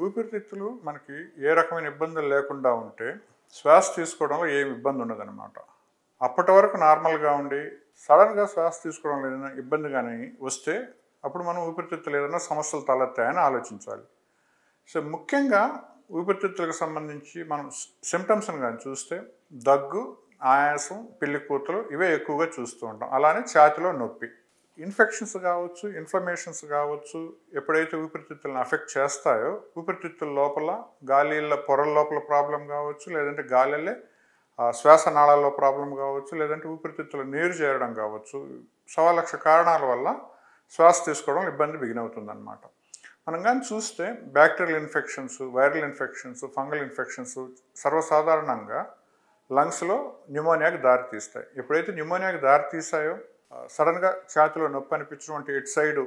ఊపిరితిత్తులు మనకి ఏ రకమైన ఇబ్బందులు లేకుండా ఉంటే శ్వాస తీసుకోవడంలో ఏమి ఇబ్బంది ఉండదన్నమాట. అప్పటి వరకు నార్మల్గా ఉండి సడన్గా శ్వాస తీసుకోవడంలో ఏదైనా ఇబ్బంది కానీ వస్తే అప్పుడు మనం ఊపిరితిత్తులు ఏదైనా సమస్యలు తలెత్తాయని ఆలోచించాలి. సో ముఖ్యంగా ఊపిరితిత్తులకు సంబంధించి మనం సిమ్టమ్స్ని కానీ చూస్తే దగ్గు, ఆయాసం, పిల్లి కూతలు ఇవే ఎక్కువగా చూస్తూ ఉంటాం. అలానే ఛాతిలో నొప్పి, ఇన్ఫెక్షన్స్ కావచ్చు, ఇన్ఫ్లమేషన్స్ కావచ్చు. ఎప్పుడైతే ఊపిరితిత్తులను అఫెక్ట్ చేస్తాయో ఊపిరితిత్తుల లోపల గాలిళ్ళ పొరల లోపల ప్రాబ్లం కావచ్చు, లేదంటే గాలిళ్ళే శ్వాసనాళాల్లో ప్రాబ్లం కావచ్చు, లేదంటే ఊపిరితిత్తులు నీరు చేరడం కావచ్చు. 1,00,000 కారణాల వల్ల శ్వాస తీసుకోవడం ఇబ్బంది బిగినవుతుందన్నమాట. మనం కానీ చూస్తే bacterial infections, viral infections, fungal infections సర్వసాధారణంగా లంగ్స్లో న్యూమోనియాకి దారితీస్తాయి. ఎప్పుడైతే న్యూమోనియాకి దారితీసాయో సడన్గా ఛాతిలో నొప్పి అనిపించడం, అంటే ఇటు సైడ్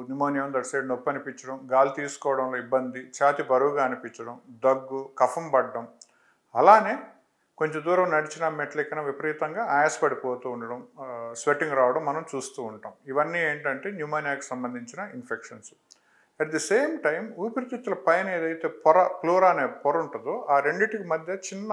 న్యూమోనియా ఉంది, అటు సైడ్ నొప్పి అనిపించడం, గాలి తీసుకోవడంలో ఇబ్బంది, ఛాతి బరువుగా అనిపించడం, దగ్గు, కఫం పడడం, అలానే కొంచెం దూరం నడిచిన మెట్లెక్కిన విపరీతంగా ఆయాసపడిపోతూ ఉండడం, స్వెట్టింగ్ రావడం మనం చూస్తూ ఉంటాం. ఇవన్నీ ఏంటంటే న్యూమోనియాకి సంబంధించిన infections. At the same time ఊపిరితిత్తుల పైన ఏదైతే ప్లోరా అనే పొర ఉంటుందో ఆ రెండింటికి మధ్య చిన్న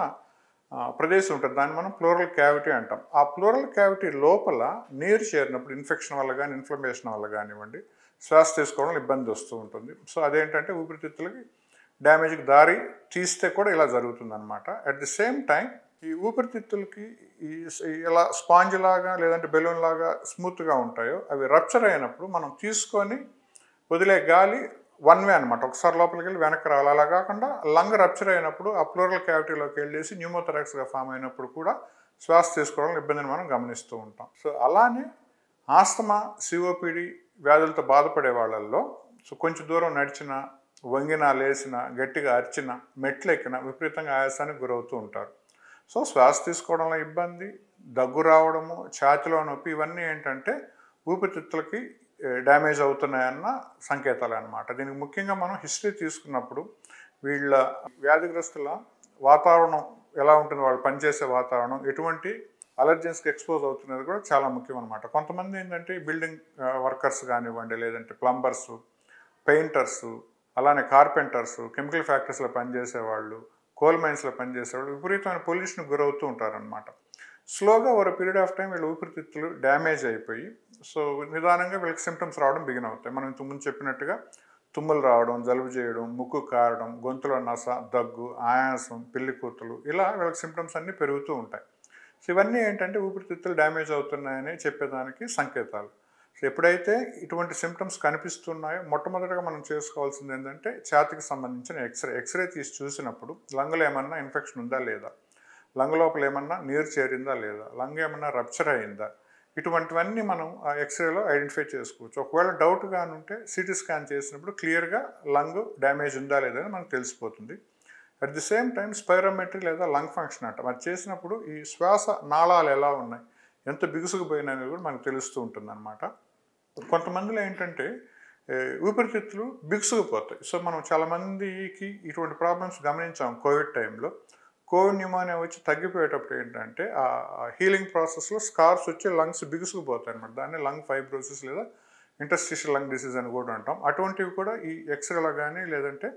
ప్రదేశం ఉంటుంది, దాన్ని మనం ప్లోరల్ క్యావిటీ అంటాం. ఆ ప్లోరల్ క్యావిటీ లోపల నీరు చేరినప్పుడు ఇన్ఫెక్షన్ వల్ల కానీ ఇన్ఫ్లమేషన్ వల్ల కానివ్వండి శ్వాస తీసుకోవడం ఇబ్బంది వస్తూ ఉంటుంది. సో అదేంటంటే ఊపిరితిత్తులకి డ్యామేజ్కి దారి తీస్తే కూడా ఇలా జరుగుతుంది అనమాట. అట్ ది సేమ్ టైం ఈ ఊపిరితిత్తులకి ఇలా స్పాంజ్ లాగా లేదంటే బెలూన్ లాగా స్మూత్గా ఉంటాయో అవి రప్చర్ అయినప్పుడు మనం తీసుకొని వదిలే గాలి వన్ వే అనమాట, ఒకసారి లోపలికి వెళ్ళి వెనక్కి రావాలి. అలా కాకుండా లంగ్ రప్చర్ అయినప్పుడు ఆ ప్లూరల్ క్యావిటీలోకి వెళ్ళేసి న్యూమోథరాక్స్గా ఫామ్ అయినప్పుడు కూడా శ్వాస తీసుకోవడం ఇబ్బందిని మనం గమనిస్తూ ఉంటాం. సో అలానే ఆస్తమా, సిఓపిడి వ్యాధులతో బాధపడే వాళ్ళల్లో కొంచెం దూరం నడిచిన, వంగినా, లేచిన, గట్టిగా అరిచిన, మెట్లు ఎక్కిన విపరీతంగా ఆయాసానికి గురవుతూ ఉంటారు. సో శ్వాస తీసుకోవడంలో ఇబ్బంది, దగ్గు రావడము, ఛాతిలో నొప్పి ఇవన్నీ ఏంటంటే ఊపిరితిత్తులకి డ్యామేజ్ అవుతున్నాయన్న సంకేతాలు అన్నమాట. దీనికి ముఖ్యంగా మనం హిస్టరీ తీసుకున్నప్పుడు వీళ్ళ వ్యాధిగ్రస్తుల వాతావరణం ఎలా ఉంటుంది, వాళ్ళు పనిచేసే వాతావరణం, ఎటువంటి అలర్జెన్స్కి ఎక్స్పోజ్ అవుతున్నది కూడా చాలా ముఖ్యం అనమాట. కొంతమంది ఏంటంటే బిల్డింగ్ వర్కర్స్ కానివ్వండి, లేదంటే ప్లంబర్స్, పెయింటర్స్, అలానే కార్పెంటర్స్, కెమికల్ ఫ్యాక్టరీస్లో పనిచేసేవాళ్ళు, కోల్ మైన్స్లో పనిచేసేవాళ్ళు విపరీతమైన పొల్యూషన్కి గురవుతూ ఉంటారనమాట. స్లోగా ఓవర్ పీరియడ్ ఆఫ్ టైం వీళ్ళ ఊపిరితిత్తులు డ్యామేజ్ అయిపోయి సో నిదానంగా వీళ్ళకి సిమ్టమ్స్ రావడం బిగిన్ అవుతాయి. మనం ఇంతకుముందు చెప్పినట్టుగా తుమ్ములు రావడం, జలుబు చేయడం, ముక్కు కారడం, గొంతులో నస, దగ్గు, ఆయాసం, పిల్లి కూతులు, ఇలా వీళ్ళకి సిమ్టమ్స్ అన్నీ పెరుగుతూ ఉంటాయి. సో ఇవన్నీ ఏంటంటే ఊపిరితిత్తులు డ్యామేజ్ అవుతున్నాయని చెప్పేదానికి సంకేతాలు. సో ఎప్పుడైతే ఇటువంటి సిమ్టమ్స్ కనిపిస్తున్నాయో మొట్టమొదటిగా మనం చేసుకోవాల్సింది ఏంటంటే ఛాతికి సంబంధించిన ఎక్స్రే తీసి చూసినప్పుడు లంగ్లో ఏమన్నా ఇన్ఫెక్షన్ ఉందా లేదా, లంగ్ లోపల ఏమన్నా నీరు చేరిందా లేదా, లంగ్ ఏమన్నా రప్చర్ అయిందా, ఇటువంటివన్నీ మనం ఆ ఎక్స్రేలో ఐడెంటిఫై చేసుకోవచ్చు. ఒకవేళ డౌట్గా ఉంటే సిటీ స్కాన్ చేసినప్పుడు క్లియర్గా లంగ్ డ్యామేజ్ ఉందా లేదా అని మనకు తెలిసిపోతుంది. At the same time spirometry లేదా లంగ్ ఫంక్షన్ అంట అది చేసినప్పుడు ఈ శ్వాస నాళాలు ఎలా ఉన్నాయి, ఎంత బిగుసుకుపోయినాయి అనేది కూడా మనకు తెలుస్తూ ఉంటుంది అనమాట. కొంతమందిలో ఏంటంటే ఊపిరితిత్తులు బిగుసుకుపోతాయి. సో మనం చాలామందికి ఇటువంటి ప్రాబ్లమ్స్ గమనించాం. కోవిడ్ టైంలో కోవిడ్ న్యూమోనియా వచ్చి తగ్గిపోయేటప్పుడు ఏంటంటే ఆ హీలింగ్ ప్రాసెస్లో స్కార్స్ వచ్చి లంగ్స్ బిగుసుకుపోతాయి అనమాట. దాన్ని లంగ్ ఫైబ్రోసిస్ లేదా ఇంటర్స్టిషియల్ లంగ్ డిసీజ్ అని కూడా అంటాం. అటువంటివి కూడా ఈ ఎక్స్రేలో కానీ లేదంటే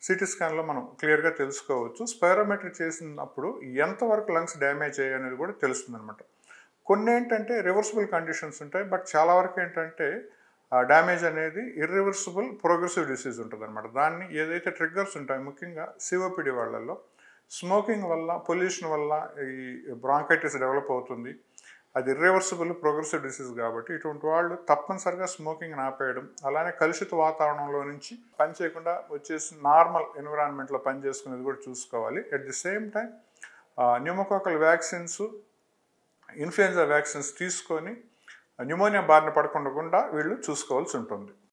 సిటీ స్కాన్లో మనం క్లియర్గా తెలుసుకోవచ్చు. స్పైరోమెట్రీ చేసినప్పుడు ఎంతవరకు లంగ్స్ డ్యామేజ్ అయ్యాయి అనేది కూడా తెలుస్తుంది అనమాట. కొన్ని ఏంటంటే రివర్సిబుల్ కండిషన్స్ ఉంటాయి, బట్ చాలా వరకు ఏంటంటే డ్యామేజ్ అనేది ఇర్రివర్సిబుల్ ప్రోగ్రెసివ్ డిసీజ్ ఉంటుంది అనమాట. దాన్ని ఏదైతే ట్రిగ్గర్స్ ఉంటాయి, ముఖ్యంగా సిఓపిడి వాళ్ళల్లో స్మోకింగ్ వల్ల, పొల్యూషన్ వల్ల ఈ బ్రాంకైటిస్ డెవలప్ అవుతుంది. అది ఇర్రివర్సిబుల్ ప్రోగ్రెసివ్ డిసీజ్ కాబట్టి ఇటువంటి వాళ్ళు తప్పనిసరిగా స్మోకింగ్ని ఆపేయడం, అలానే కలుషిత వాతావరణంలో నుంచి పని చేయకుండా వచ్చేసి నార్మల్ ఎన్విరాన్మెంట్లో పని చేసుకునేది కూడా చూసుకోవాలి. At the same time pneumococcal vaccines, influenza vaccines తీసుకొని న్యూమోనియా బారిన పడకుండా వీళ్ళు చూసుకోవాల్సి ఉంటుంది.